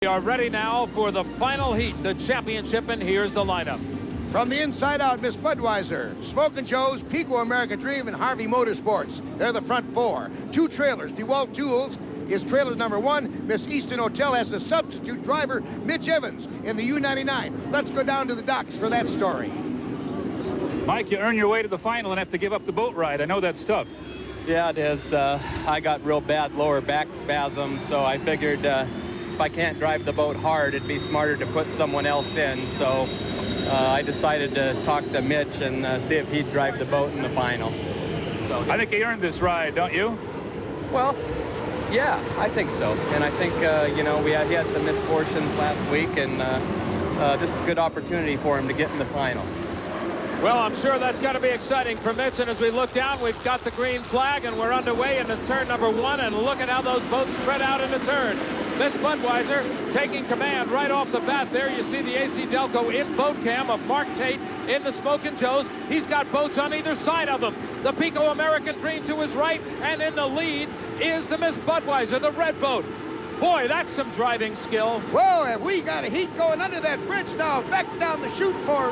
We are ready now for the final heat, the championship, and here's the lineup. From the inside out, Miss Budweiser, Smokin' Joe's, Pico American Dream, and Harvey Motorsports. They're the front four. Two trailers, DeWalt Tools is trailer number one. Miss Eastin Hotel has the substitute driver, Mitch Evans, in the U99. Let's go down to the docks for that story. Mike, you earn your way to the final and have to give up the boat ride. I know that's tough. Yeah, it is. I got real bad lower back spasms, so I figured if I can't drive the boat hard, it'd be smarter to put someone else in. So I decided to talk to Mitch and see if he'd drive the boat in the final. So I think he earned this ride, don't you? Well, yeah, I think so. And I think, you know, he had some misfortunes last week, and this is a good opportunity for him to get in the final. Well, I'm sure that's got to be exciting for Mitch, and as we look down, we've got the green flag, and we're underway into turn number one, and look at how those boats spread out in the turn. Miss Budweiser taking command right off the bat. There you see the AC Delco in boat cam of Mark Tate in the Smokin' Joe's. He's got boats on either side of him. The Pico American Dream to his right, and in the lead is the Miss Budweiser, the red boat. Boy, that's some driving skill. Whoa, have we got a heat going under that bridge now. Back down the chute for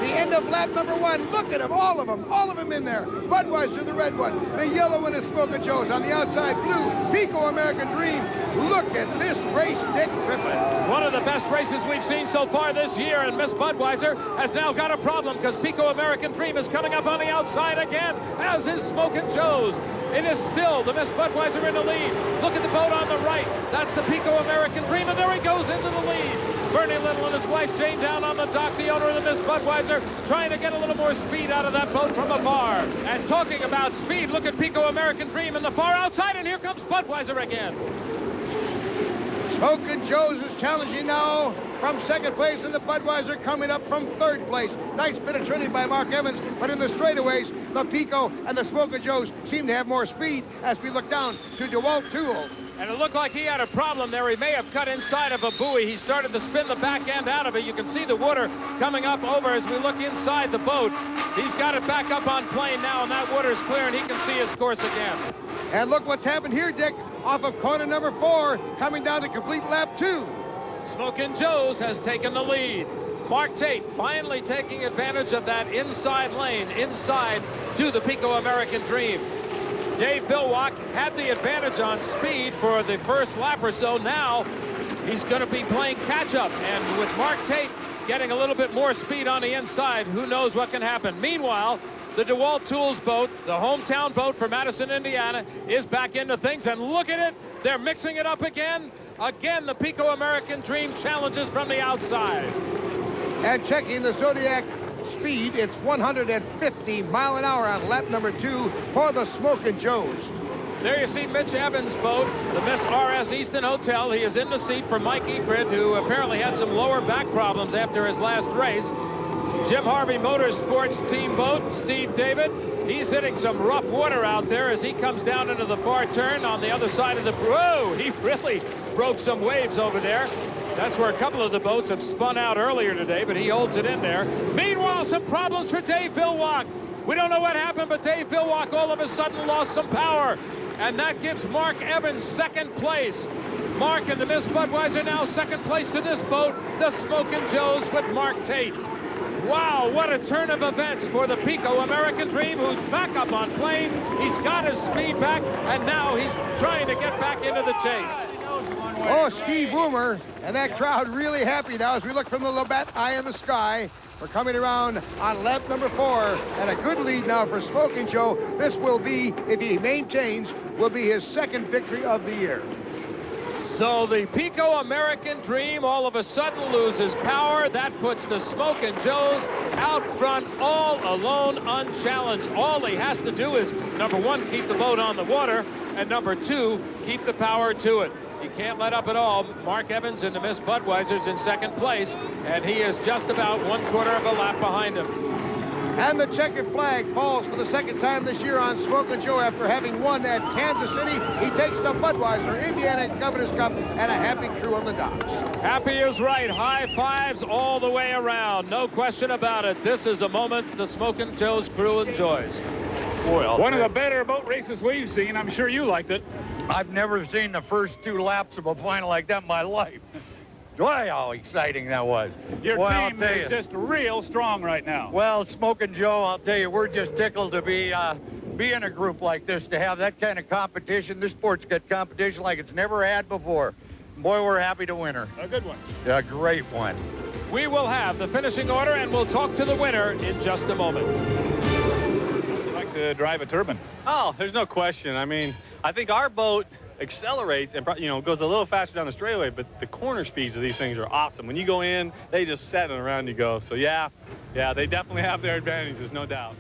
the end of lap number one. Look at them, all of them in there. Budweiser, the red one. The yellow one is Smokin' Joe's. On the outside, blue, Pico American Dream. Look at this race, Dick Triplett. One of the best races we've seen so far this year, and Miss Budweiser has now got a problem because Pico American Dream is coming up on the outside again, as is Smokin' Joe's. It is still the Miss Budweiser in the lead. Look at the boat on the right. That's the Pico American Dream, and there he goes into the lead. Bernie Little and his wife Jane down on the dock, the owner of the Miss Budweiser, trying to get a little more speed out of that boat from afar. And talking about speed, look at Pico American Dream in the far outside, and here comes Budweiser again. Smokin' Joe's is challenging now from second place, and the Budweiser coming up from third place. Nice bit of turning by Mark Evans, but in the straightaways, the Pico and the Smokin' Joe's seem to have more speed as we look down to DeWalt Tools. And it looked like he had a problem there. He may have cut inside of a buoy. He started to spin the back end out of it. You can see the water coming up over as we look inside the boat. He's got it back up on plane now, and that water's clear, and he can see his course again. And look what's happened here, Dick, off of corner number 4, coming down to complete lap 2. Smokin' Joe's has taken the lead. Mark Tate finally taking advantage of that inside lane, inside to the Pico American Dream. Dave Villwock had the advantage on speed for the first lap or so. Now he's going to be playing catch-up, and with Mark Tate getting a little bit more speed on the inside, who knows what can happen. Meanwhile, the DeWalt Tools boat, the hometown boat for Madison, Indiana, is back into things, and look at it. They're mixing it up again. Again, the Pico American Dream challenges from the outside. And checking the Zodiac speed, it's 150 mile an hour on lap number 2 for the Smokin' Joe's. There you see Mitch Evans' boat, the Miss RS Eastin Hotel. He is in the seat for Mike Egrid, who apparently had some lower back problems after his last race. Jim Harvey Motorsports team boat, Steve David. He's hitting some rough water out there as he comes down into the far turn on the other side of the... Whoa, he really broke some waves over there. That's where a couple of the boats have spun out earlier today, but he holds it in there. Meanwhile, some problems for Dave Villwock. We don't know what happened, but Dave Villwock all of a sudden lost some power. And that gives Mark Evans second place. Mark and the Miss Budweiser now second place to this boat, the Smokin' Joe's with Mark Tate. Wow, what a turn of events for the Pico American Dream, who's back up on plane. He's got his speed back, and now he's trying to get back into the chase. Oh, Steve Woomer, and that crowd really happy now as we look from the Labatt eye in the sky. We're coming around on lap number 4, and a good lead now for Smokin' Joe. This will be, if he maintains, will be his second victory of the year. So the Pico American Dream all of a sudden loses power. That puts the Smokin' Joe's out front all alone, unchallenged. All he has to do is, number 1, keep the boat on the water, and number 2, keep the power to it. He can't let up at all. Mark Evans and the Miss Budweiser's in second place, and he is just about 1/4 of a lap behind him. And the checkered flag falls for the second time this year on Smokin' Joe after having won at Kansas City. He takes the Budweiser Indiana Governor's Cup and a happy crew on the docks. Happy is right. High fives all the way around. No question about it. This is a moment the Smokin' Joe's crew enjoys. Well, one of the better boat races we've seen. I'm sure you liked it. I've never seen the first 2 laps of a final like that in my life. Boy, how exciting that was. Your Boy, I'll team tell is you. just real strong right now. Well, Smokin' Joe, I'll tell you, we're just tickled to be in a group like this, to have that kind of competition. This sport's got competition like it's never had before. Boy, we're happy to win her. A good one. A great one. We will have the finishing order, and we'll talk to the winner in just a moment. Would you like to drive a turbine? Oh, there's no question. I mean, I think our boat accelerates and, you know, goes a little faster down the straightaway, but the corner speeds of these things are awesome. When you go in, they just set and around you go. So yeah, they definitely have their advantages, no doubt.